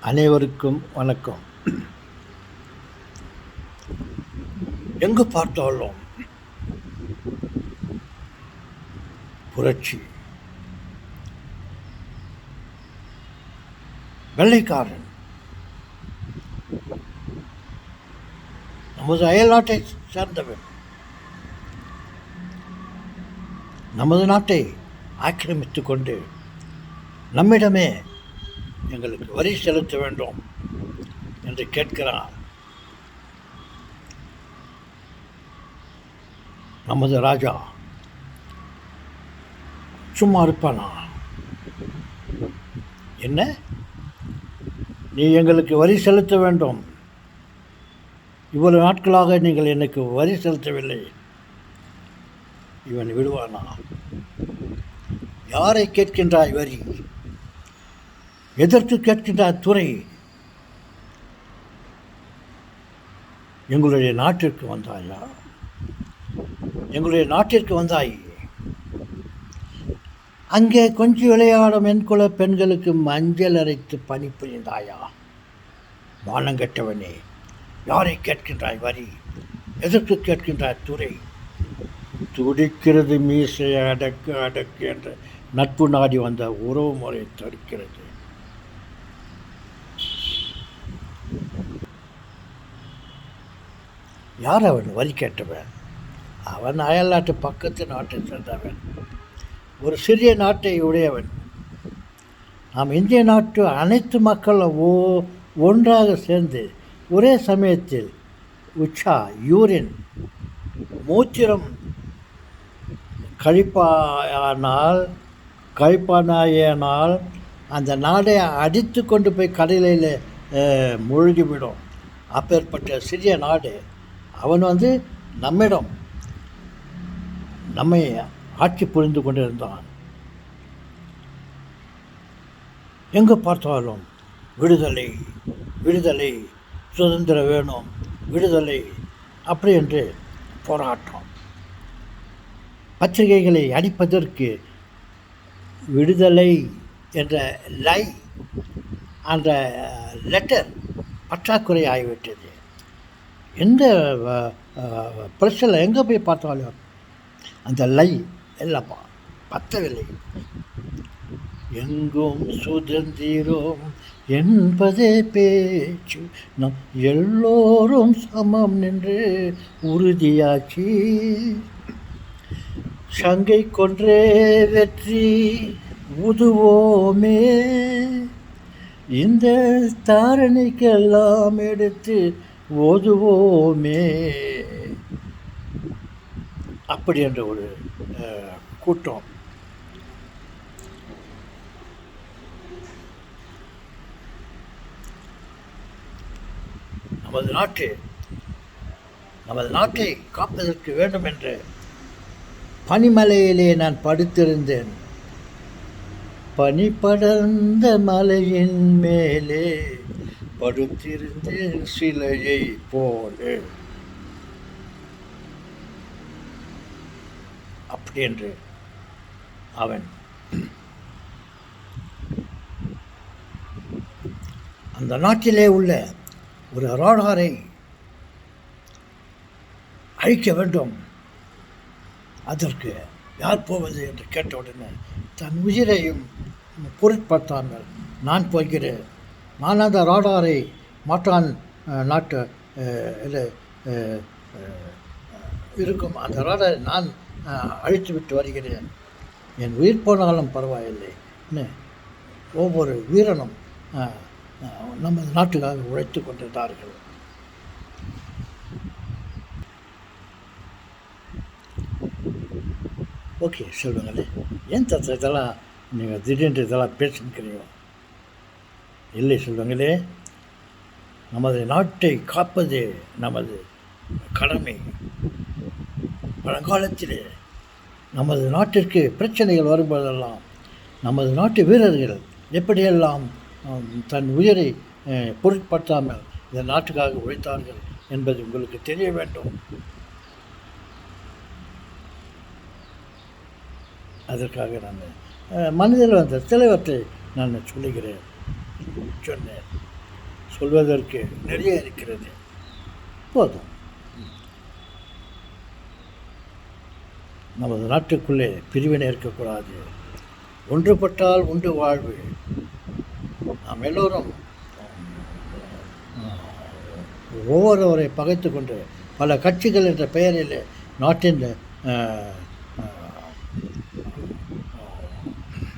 அனைவருக்கும் வணக்கம். எங்கு பார்த்தாலும் புரட்சி, வெள்ளைக்காரன் நமது அயல்நாட்டை சேர்ந்தவன் நமது நாட்டை ஆக்கிரமித்துக் கொண்டு நம்மிடமே எங்களுக்கு வரி செலுத்த வேண்டும் என்று கேட்கிறான். நமது ராஜா சும்மா இருப்பானா? என்ன, நீ எங்களுக்கு வரி செலுத்த வேண்டும், இவ்வளவு நாட்களாக நீங்கள் எனக்கு வரி செலுத்தவில்லை, இவன் விடுவானா? யாரை கேட்கின்றாய் வரி? எதற்கு கேட்கின்றாய் துறை? எங்களுடைய நாட்டிற்கு வந்தாயா? எங்களுடைய நாட்டிற்கு வந்தாய், அங்கே கொஞ்சம் விளையாடும் என்குல பெண்களுக்கு மஞ்சள் அரைத்து பணி புரிந்தாயா? மானங்கெட்டவனே, யாரை கேட்கின்றாய் வரி? எதற்கு கேட்கின்றாய் துறை? துடிக்கிறது மீசை அடக்கு அடக்கு என்ற நட்பு நாடி வந்த உறவு முறை தடுக்கிறது. யார் அவன் வரி கேட்டவன்? அவன் அயல் நாட்டு பக்கத்து நாட்டை சேர்ந்தவன், ஒரு சிறிய நாட்டை உடையவன். நாம் இந்திய நாட்டு அனைத்து மக்களும் ஒன்றாக சேர்ந்து ஒரே சமயத்தில் உச்சா யூரின் மூத்திரம் கழிப்பானாயினால் அந்த நாடை அடித்து கொண்டு போய் கடலில் மூழ்கிவிடும். அப்பேற்பட்ட சிறிய நாடு அவன் நம்மிடம் நம்மை ஆட்சி புரிந்து கொண்டிருந்தான். எங்கு பார்த்தாலும் விடுதலை விடுதலை, சுதந்திரம் வேணும், விடுதலை அப்படி என்று போராட்டம். பத்திரிகைகளை அடிப்பதற்கு விடுதலை என்ற அந்த லெட்டர் பற்றாக்குறை ஆகிவிட்டது. எந்த பிரச்சனை எங்கே போய் பார்த்தாலும் அந்த எல்லாம் பத்தவில்லை. எங்கும் சுதந்திரம் என்பதே பேச்சு, நம் எல்லோரும் சமம் என்று உறுதியாச்சு. சங்கை கொன்றே வெற்றி உதுவோமே, இந்த தாரணிக்கெல்லாம் எடுத்து ஓதுவோமே. அப்படி என்ற ஒரு கூட்டம் நமது நாட்டை காப்பதற்கு வேண்டும் என்று பனிமலையிலே நான் படுத்திருந்தேன். பனி படர்ந்த மலையின் மேலே படுத்திருந்தேன் சிலையை போல. அப்படி என்று அவன் அந்த நாட்டிலே உள்ள ஒரு ராடாரை அழிக்க வேண்டும். அதற்கு யார் போவது என்று கேட்டவுடனே தன் உயிரையும் பொருட்படுத்தாமல் நான் போகிறேன், நான் அந்த ராடாரை மாற்றான் நாட்டு இருக்கும் அந்த ராடாரை நான் அழித்து விட்டு வருகிறேன், என் உயிர் போனாலும் பரவாயில்லை. ஒவ்வொரு வீரனும் நமது நாட்டுக்காக உழைத்து கொண்டிருந்தார்கள். ஓகே சொல்லுங்களே, ஏன் இதெல்லாம் நீங்கள் திடீர்னு இதெல்லாம் பேசிக்கிறீங்க? இல்லை சொல்லுங்களே, நமது நாட்டை காப்பது நமது கடமை. பழங்காலத்திலே நமது நாட்டிற்கு பிரச்சனைகள் வரும்போதெல்லாம் நமது நாட்டு வீரர்கள் எப்படியெல்லாம் தன் உயிரை பொருட்படுத்தாமல் இந்த நாட்டுக்காக உழைத்தார்கள் என்பது உங்களுக்கு தெரிய வேண்டும். அதற்காக நான் மனதில் வந்த சிலவற்றை நான் சொன்னேன். சொல்வதற்கு நிறைய இருக்கிறது. போதும். நமது நாட்டுக்குள்ளே பிரிவினை இருக்கக்கூடாது. ஒன்றுபட்டால் உண்டு வாழ்வு. நாம் எல்லோரும் ஒவ்வொருவரை பகைத்து கொண்டு பல கட்சிகள் என்ற பெயரில் நாட்டின்